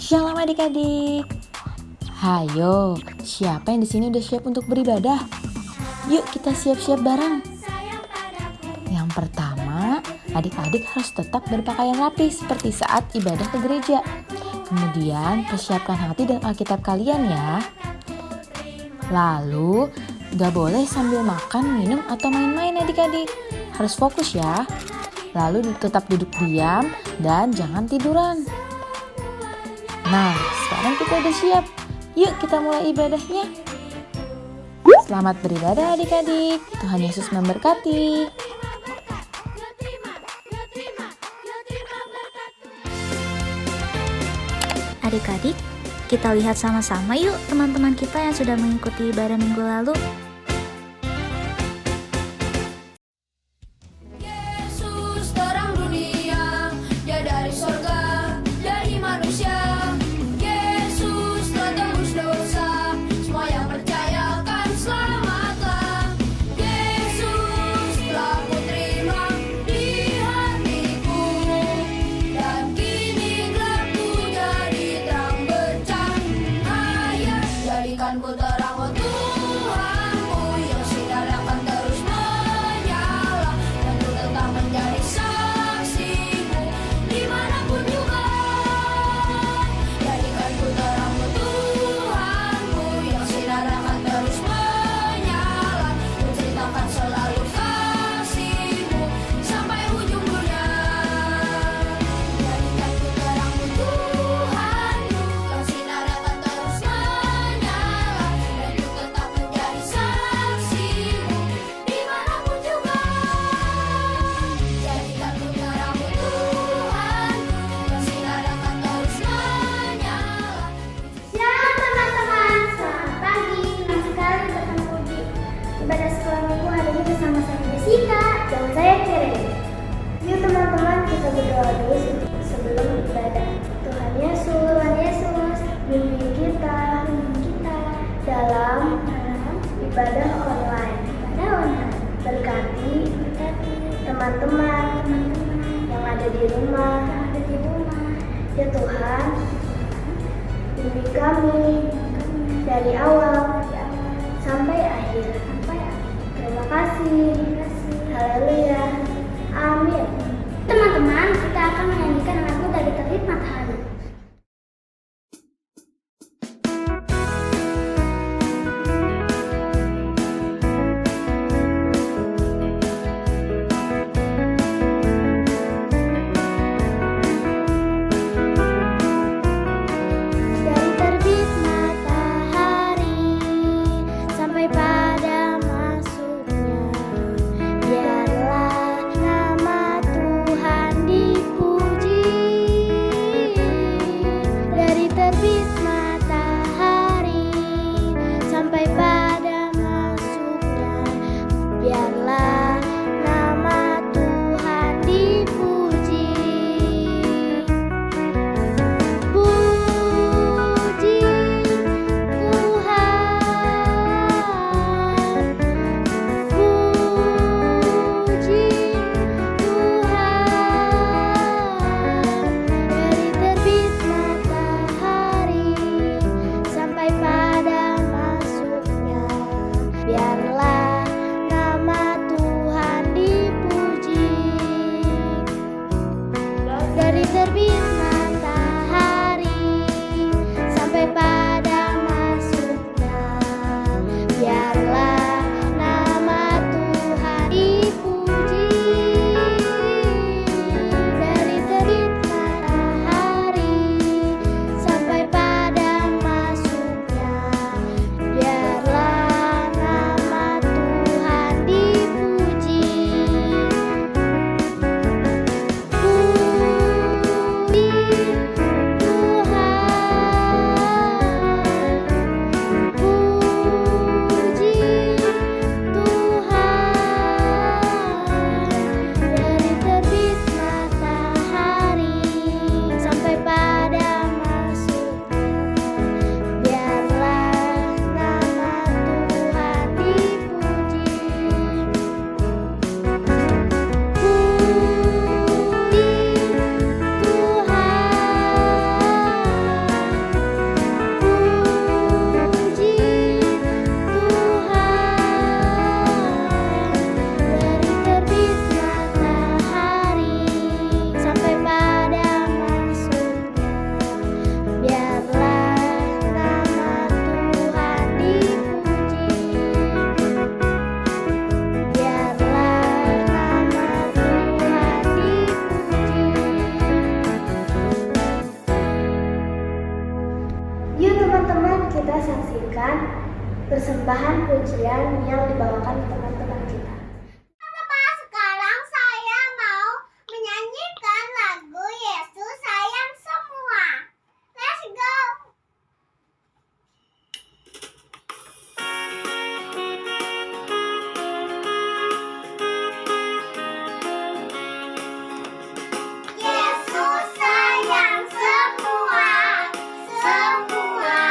Shalom adik-adik. Hayo, siapa yang di sini udah siap untuk beribadah? Yuk kita siap-siap bareng. Yang pertama, adik-adik harus tetap berpakaian rapi seperti saat ibadah ke gereja. Kemudian persiapkan hati dan Alkitab kalian ya. Lalu, gak boleh sambil makan, minum, atau main-main adik-adik. Harus fokus ya. Lalu tetap duduk diam dan jangan tiduran. Nah, sekarang kita udah siap. Yuk kita mulai ibadahnya. Selamat beribadah adik-adik. Tuhan Yesus memberkati. Adik-adik, kita lihat sama-sama yuk teman-teman kita yang sudah mengikuti ibadah minggu lalu. Yesus terang dunia, Dia dari sorga, dari manusia. Yesus telah tebus dosa, semua yang percaya akan selamatlah. Yesus telah kuterima di hatiku, dan kini gelapku jadi terang bercahaya. Jadikanku terang, oh Tuhanku, yang sinar akan terus menyala, dan ku tetap menjadi saksimu dimanapun juga. Jadikanku terang, oh Tuhanku, yang sinar akan terus menyala, ku ceritakan selalu kasihmu sampai ujung dunia. Jadikanku terang, oh Tuhanku, yang sinar akan terus menyala, dan ku tetap menjadi saksimu dimanapun juga. Jadikanku terang, oh Tuhanku, yang sinar akan terus menyala. Shalom teman-teman, selamat pagi. Senang sekali bertemu di ibadah sekolah minggu hari ini bersama saya Jessica dan saya Keren. Yuk teman-teman, kita berdoa dulu sebelum ibadah. Tuhan Yesus, bimbing kita dalam ibadah online. Berkati teman-teman yang ada di rumah. Ya Tuhan, bimbing kami dari awal sampai akhir. Terima kasih. Haleluya. Amin. Teman-teman, kita akan menyanyikan lagu dari Terbit Matahari. Dari terbit matahari sampai pada masuknya, biarlah persembahan pujian yang dibawakan teman-teman kita. Sekarang saya mau menyanyikan lagu Yesus Sayang Semua. Let's go! Yesus sayang semua, semua,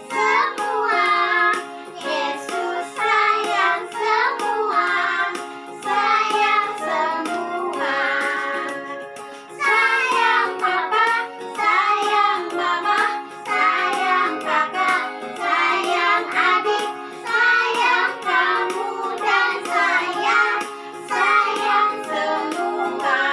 semua. Yesus sayang semua, sayang semua. Sayang papa, sayang mama, sayang kakak, sayang adik, sayang kamu dan sayang semua.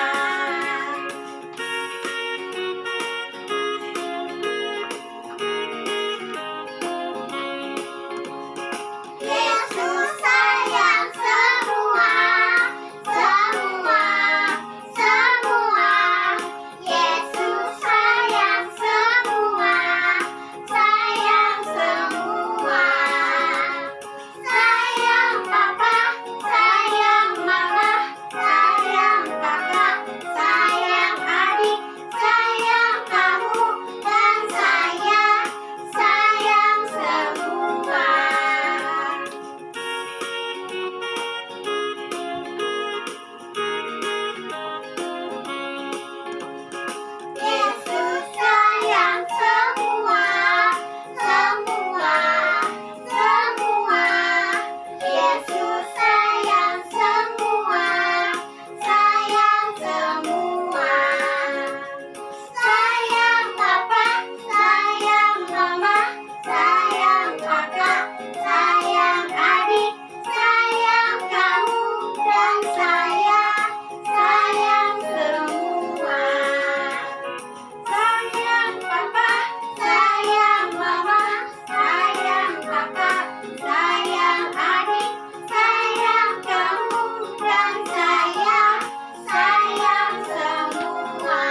Yesus sayang semua, semua, semua. Yesus sayang semua, sayang semua. Sayang papa, sayang mama, sayang kakak, sayang adik, sayang kamu dan sayang semua. Yesus sayang semua, semua, semua. Yesus sayang semua, sayang semua. Sayang papa, sayang mama, sayang kakak, sayang adik, sayang kamu dan sayang semua. Sayang papa, sayang mama, sayang kakak, sayang adik, sayang kamu dan sayang semua.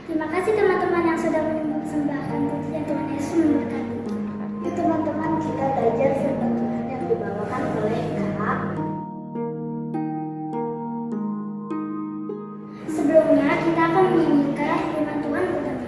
Terima kasih teman-teman yang sudah mempersembahkan pujian. Tuhan Yesus memberkati. Yuk teman-teman, kita belajar firman Tuhan yang dibawakan oleh Kak. Sebelumnya kita akan menyanyikan firman Tuhan pertama.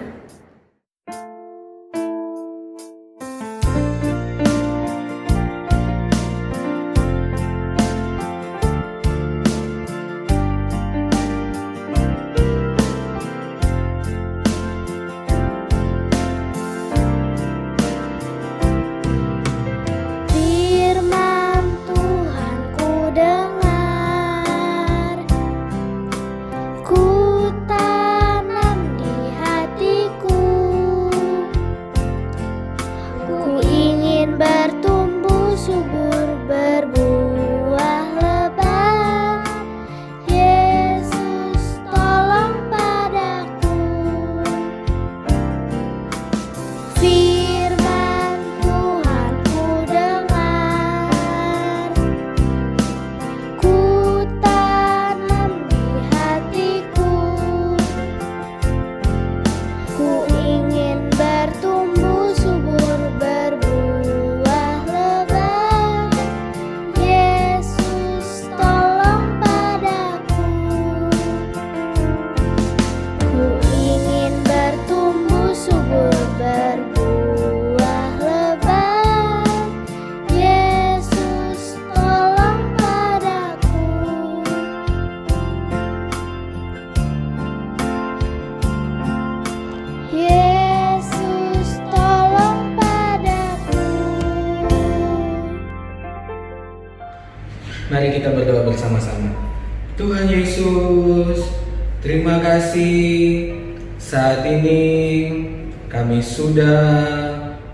Firman Tuhan ku dengar, ku tanam di hatiku. Ku ingin bertumbuh subur, berbuah lebat. Yesus tolong padaku. Firman Tuhan ku dengar, ku tanam di hatiku. Ku ingin bertumbuh subur, berbuah lebat. Yesus tolong padaku. Ku ingin bertumbuh subur, berbuah lebat. Yesus tolong padaku. Yesus tolong padaku. Mari kita berdoa bersama-sama. Tuhan Yesus, terima kasih saat ini kami sudah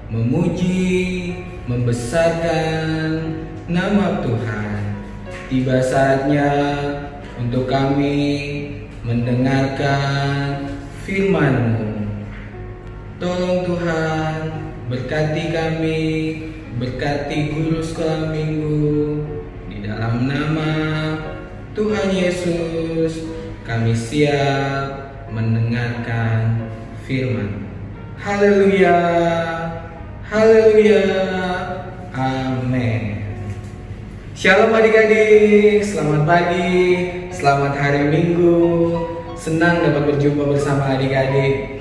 memuji, membesarkan nama Tuhan. Tiba saatnya untuk kami mendengarkan firman-Mu. Tolong Tuhan, berkati kami, berkati guru sekolah minggu. Di dalam nama Tuhan Yesus, kami siap mendengarkan firman. Haleluya. Haleluya. Amin. Shalom adik-adik, selamat pagi, selamat hari Minggu. Senang dapat berjumpa bersama adik-adik.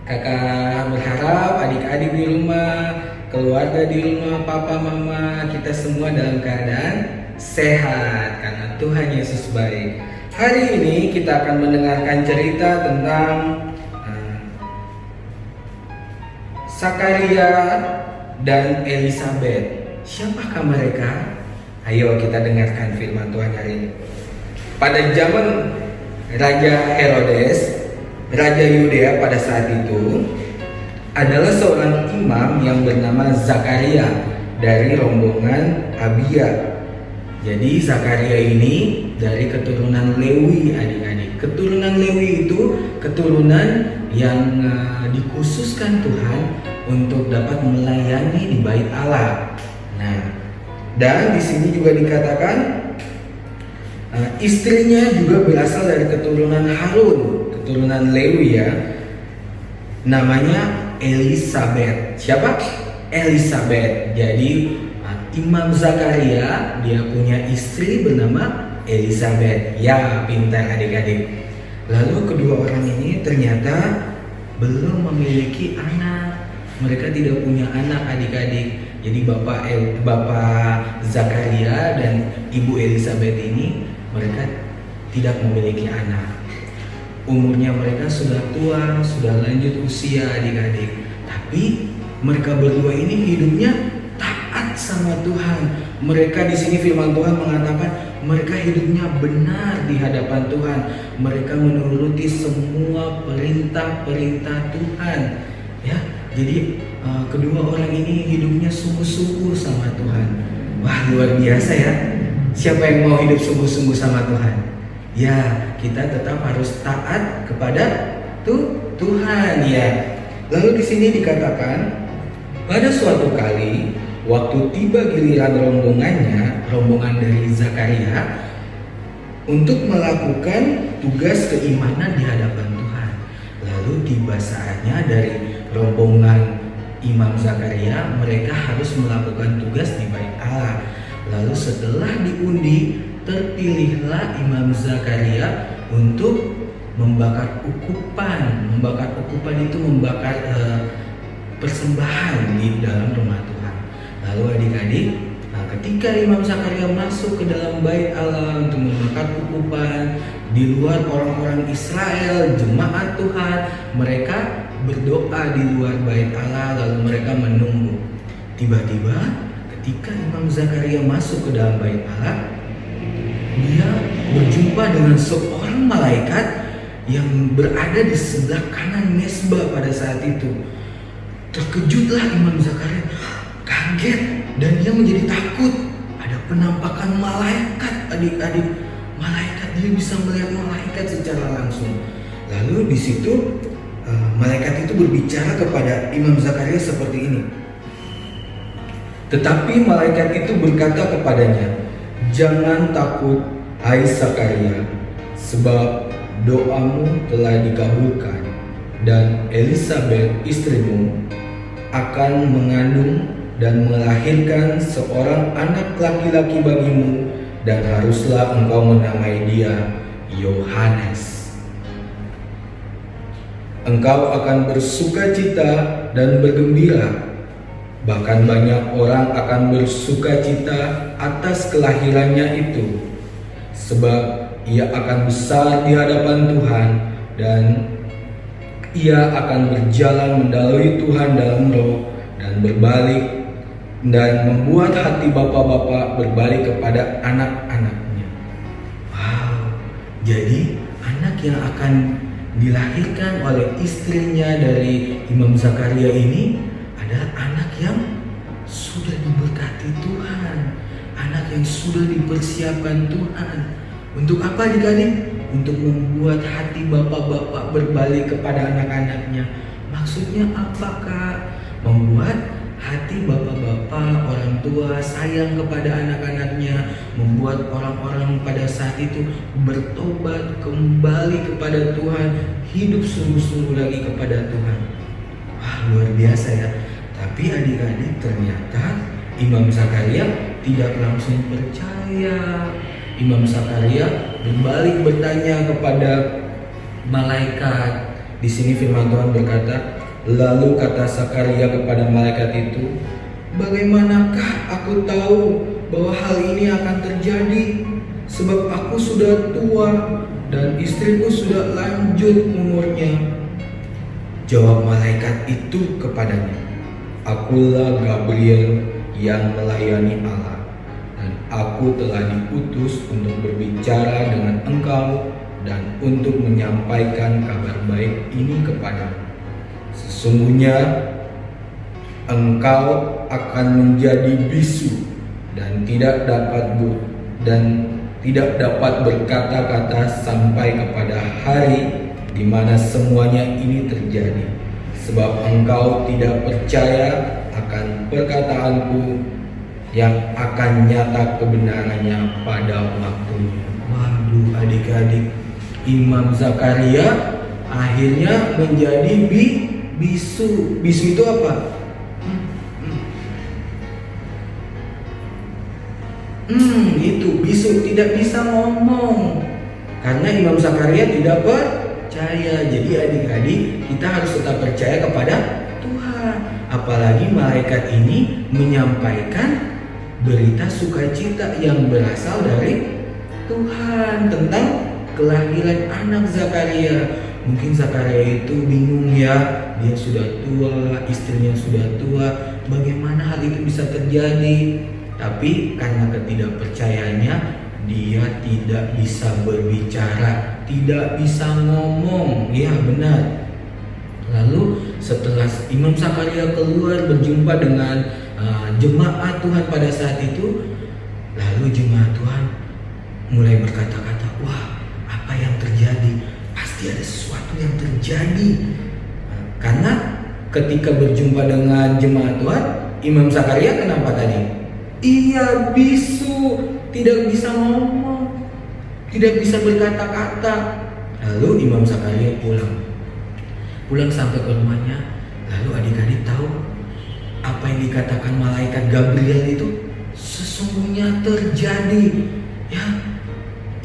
Kakak berharap adik-adik di rumah, keluarga di rumah, papa, mama, kita semua dalam keadaan sehat karena Tuhan Yesus baik. Hari ini kita akan mendengarkan cerita tentang Zakaria dan Elisabeth. Siapakah mereka? Ayo kita dengarkan firman Tuhan hari ini. Pada zaman Raja Herodes, Raja Yudea pada saat itu, adalah seorang imam yang bernama Zakaria dari rombongan Abia. Jadi Zakaria ini dari keturunan Lewi, adik-adik. Keturunan Lewi itu keturunan yang dikhususkan Tuhan untuk dapat melayani di Bait Allah. Nah, dan di sini juga dikatakan istrinya juga berasal dari keturunan Harun, keturunan Lewi ya. Namanya Elisabeth. Siapa? Elisabeth. Jadi Imam Zakaria dia punya istri bernama Elisabeth. Ya, pintar adik-adik. Lalu kedua orang ini ternyata belum memiliki anak. Mereka tidak punya anak adik-adik. Jadi Bapak Zakaria dan Ibu Elisabeth ini mereka tidak memiliki anak. Umurnya mereka sudah tua, sudah lanjut usia adik-adik. Tapi mereka berdua ini hidupnya taat sama Tuhan. Mereka di sini firman Tuhan mengatakan mereka hidupnya benar di hadapan Tuhan. Mereka menuruti semua perintah-perintah Tuhan. Ya, jadi kedua orang ini hidupnya sungguh-sungguh sama Tuhan. Wah, luar biasa ya. Siapa yang mau hidup sungguh-sungguh sama Tuhan? Ya, kita tetap harus taat kepada Tuhan ya. Lalu di sini dikatakan pada suatu kali waktu tiba giliran rombongan dari Zakaria untuk melakukan tugas keimanan di hadapan Tuhan. Lalu tiba saatnya dari rombongan Imam Zakaria, mereka harus melakukan tugas di Bait Allah. Lalu setelah diundi, terpilihlah Imam Zakaria untuk membakar ukupan. Membakar ukupan itu membakar persembahan di dalam rumah Tuhan. Lalu adik-adik, ketika Imam Zakaria masuk ke dalam Bait Allah untuk membakar ukupan, di luar orang-orang Israel, jemaat Tuhan, mereka berdoa di luar Bait Allah, lalu mereka menunggu. Tiba-tiba ketika Imam Zakaria masuk ke dalam Bait Allah, dia berjumpa dengan seorang malaikat yang berada di sebelah kanan mesbah pada saat itu. Terkejutlah Imam Zakaria, kaget, dan dia menjadi takut. Ada penampakan malaikat, adik-adik. Malaikat, dia bisa melihat malaikat secara langsung. Lalu di situ malaikat itu berbicara kepada Imam Zakaria seperti ini. Tetapi malaikat itu berkata kepadanya, "Jangan takut, hai Zakaria, sebab doamu telah dikabulkan, dan Elisabeth istrimu akan mengandung dan melahirkan seorang anak laki-laki bagimu, dan haruslah engkau menamai dia Yohanes. Engkau akan bersukacita dan bergembira. Bahkan banyak orang akan bersukacita atas kelahirannya itu, sebab ia akan besar di hadapan Tuhan, dan ia akan berjalan mendahului Tuhan dalam roh dan berbalik dan membuat hati bapak-bapak berbalik kepada anak-anaknya." Wow, jadi anak yang akan dilahirkan oleh istrinya dari Imam Zakaria ini adalah anak yang sudah diberkati Tuhan, anak yang sudah dipersiapkan Tuhan. Untuk apa adik-adik? Untuk membuat hati bapak-bapak berbalik kepada anak-anaknya. Maksudnya apakah? Membuat hati bapak-bapak, orang tua sayang kepada anak-anaknya, membuat orang-orang pada saat itu bertobat kembali kepada Tuhan, hidup sungguh-sungguh lagi kepada Tuhan. luar biasa ya. Tapi adik-adik, ternyata Imam Zakaria tidak langsung percaya. Imam Zakaria berbalik bertanya kepada malaikat. Di sini firman Tuhan berkata, lalu kata Zakaria kepada malaikat itu, bagaimanakah aku tahu bahwa hal ini akan terjadi? Sebab aku sudah tua dan istriku sudah lanjut umurnya. Jawab malaikat itu kepadanya, akulah Gabriel yang melayani Allah, dan aku telah diutus untuk berbicara dengan engkau dan untuk menyampaikan kabar baik ini kepadamu. Sesungguhnya engkau akan menjadi bisu dan tidak dapat berkata-kata sampai kepada hari di mana semuanya ini terjadi, sebab engkau tidak percaya akan perkataanku yang akan nyata kebenarannya pada waktunya. Waduh adik-adik, Imam Zakaria akhirnya menjadi bisu. Bisu itu apa? Itu bisu, tidak bisa ngomong karena Imam Zakaria tidak percaya. Jadi adik-adik, kita harus tetap percaya kepada Tuhan. Apalagi malaikat ini menyampaikan berita sukacita yang berasal dari Tuhan tentang kelahiran anak Zakaria. Mungkin Zakaria itu bingung ya, dia sudah tua, istrinya sudah tua, bagaimana hal itu bisa terjadi? Tapi karena ketidakpercayaannya, dia tidak bisa berbicara, tidak bisa ngomong. Ya benar. Lalu setelah Imam Zakaria keluar berjumpa dengan jemaat Tuhan pada saat itu, lalu jemaat Tuhan mulai berkata-kata, wah apa yang terjadi? Pasti ada sesuatu yang terjadi. Karena ketika berjumpa dengan jemaat Tuhan, Imam Zakaria kenapa tadi? Ia bisu, tidak bisa ngomong, tidak bisa berkata-kata. Lalu Imam Zakaria pulang sampai ke rumahnya. Lalu adik-adik tahu apa yang dikatakan malaikat Gabriel itu sesungguhnya terjadi. Ya,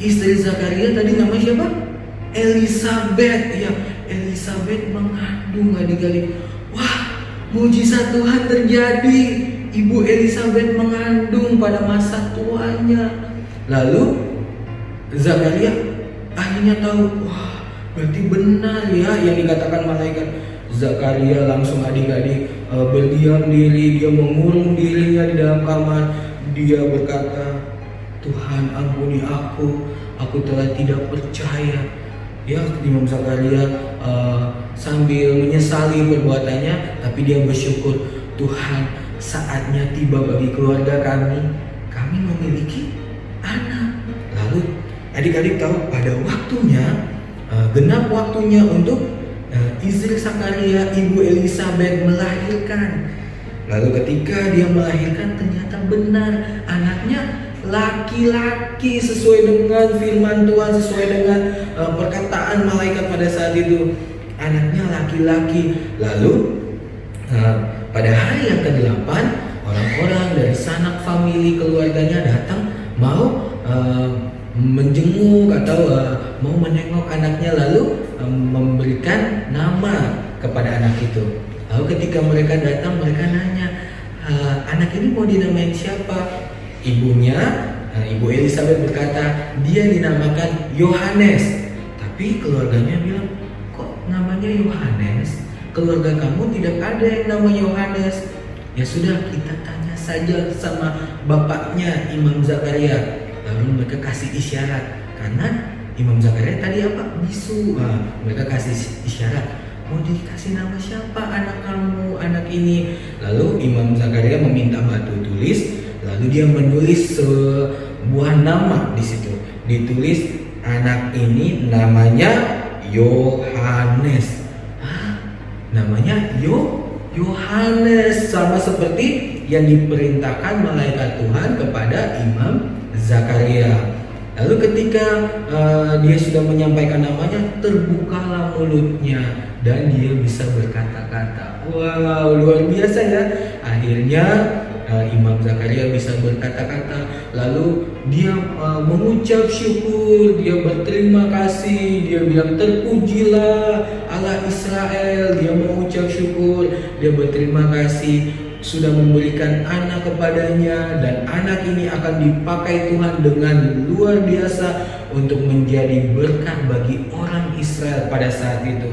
istri Zakaria tadi namanya siapa? Elisabeth. Ya, Elisabeth mengandung adik-adik. Wah, mujizat Tuhan terjadi. Ibu Elisabeth mengandung pada masa tuanya. Lalu Zakaria akhirnya tahu, wah berarti benar ya yang dikatakan malaikat. Zakaria langsung adik-adik berdiam diri, dia mengurung dirinya di dalam kamar. Dia berkata, Tuhan ampuni aku telah tidak percaya. Ya, Imam Zakaria sambil menyesali perbuatannya, tapi dia bersyukur, Tuhan saatnya tiba bagi keluarga kami memiliki anak. Lalu adik-adik tahu pada waktunya, genap waktunya untuk istri Zakaria, ibu Elisabeth melahirkan. Lalu ketika dia melahirkan, ternyata benar anaknya laki-laki sesuai dengan firman Tuhan, sesuai dengan perkataan malaikat pada saat itu. Anaknya laki-laki. Lalu pada hari yang ke-8, orang-orang dari sanak famili keluarganya datang mau menjenguk atau mau menengok anaknya, lalu memberikan nama kepada anak itu. Lalu ketika mereka datang, mereka nanya, anak ini mau dinamain siapa? Ibunya, Ibu Elisabeth berkata, dia dinamakan Yohanes. Tapi keluarganya bilang, kok namanya Yohanes? Keluarga kamu tidak ada yang namanya Yohanes. Ya sudah, kita tanya saja sama bapaknya Imam Zakaria. Lalu mereka kasih isyarat, karena Imam Zakaria tadi apa? Bisu. Mereka kasih isyarat, mau dikasih nama siapa anak kamu, anak ini? Lalu Imam Zakaria meminta batu tulis, lalu dia menulis sebuah nama di situ. Ditulis, anak ini namanya Yohanes. Namanya Yohanes, sama seperti yang diperintahkan malaikat Tuhan kepada Imam Zakaria. Lalu ketika dia sudah menyampaikan namanya, terbukalah mulutnya. dan dia bisa berkata-kata. Wow, luar biasa ya. Akhirnya Imam Zakaria bisa berkata-kata, lalu dia mengucap syukur, dia berterima kasih, dia bilang terpujilah Allah Israel, dia mengucap syukur, dia berterima kasih sudah memberikan anak kepadanya, dan anak ini akan dipakai Tuhan dengan luar biasa untuk menjadi berkat bagi orang Israel pada saat itu.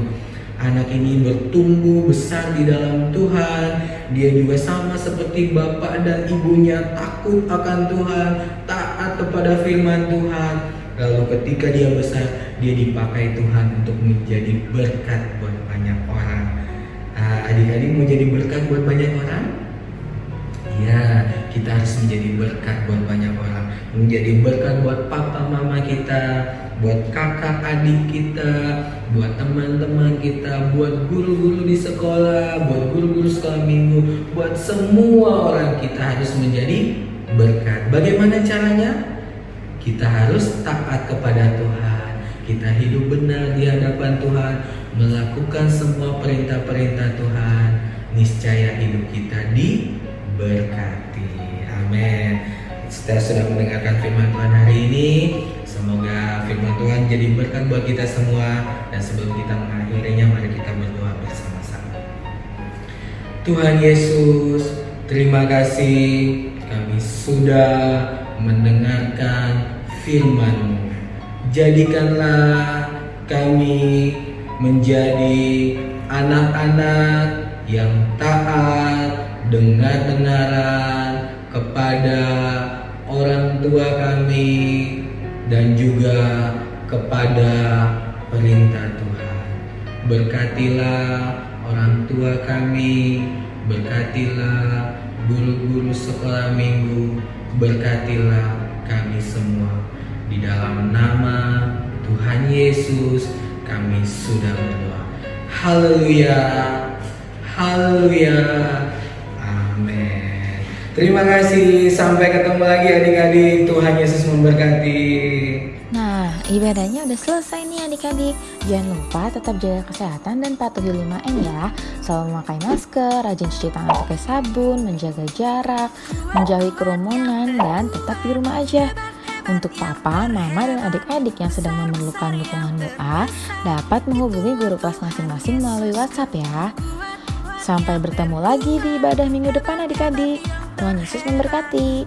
Anak ini bertumbuh besar di dalam Tuhan. Dia juga sama seperti bapak dan ibunya, takut akan Tuhan, taat kepada firman Tuhan. Lalu ketika dia besar, dia dipakai Tuhan untuk menjadi berkat buat banyak orang. Adik-adik mau jadi berkat buat banyak orang? Ya, kita harus menjadi berkat buat banyak orang. Menjadi berkat buat papa mama kita, buat kakak adik kita, buat teman-teman kita, buat guru-guru di sekolah, buat guru-guru sekolah minggu, buat semua orang. Kita harus menjadi berkat. Bagaimana caranya? Kita harus taat kepada Tuhan. Kita hidup benar di hadapan Tuhan, melakukan semua perintah-perintah Tuhan. Niscaya hidup kita diberkati. Amin. Setelah sudah mendengarkan firman Tuhan hari ini, semoga firman Tuhan jadi berkat buat kita semua. Dan sebelum kita mengakhirinya, mari kita berdoa bersama-sama. Tuhan Yesus, terima kasih kami sudah mendengarkan firman-Mu. Jadikanlah kami menjadi anak-anak yang taat, dengar-dengaran kepada orang tua kami dan juga kepada perintah Tuhan. Berkatilah orang tua kami, berkatilah guru-guru sekolah minggu, berkatilah kami semua. Di dalam nama Tuhan Yesus kami sudah berdoa. Haleluya, haleluya, amin. Terima kasih, sampai ketemu lagi adik-adik. Tuhan Yesus memberkati. Nah, ibadahnya udah selesai nih adik-adik. Jangan lupa tetap jaga kesehatan dan patuhi 5M ya. Selalu memakai masker, rajin cuci tangan pakai sabun, menjaga jarak, menjauhi kerumunan, dan tetap di rumah aja. Untuk papa, mama, dan adik-adik yang sedang memerlukan dukungan doa, dapat menghubungi guru kelas masing-masing melalui WhatsApp ya. Sampai bertemu lagi di ibadah minggu depan adik-adik. Tuhan Yesus memberkati.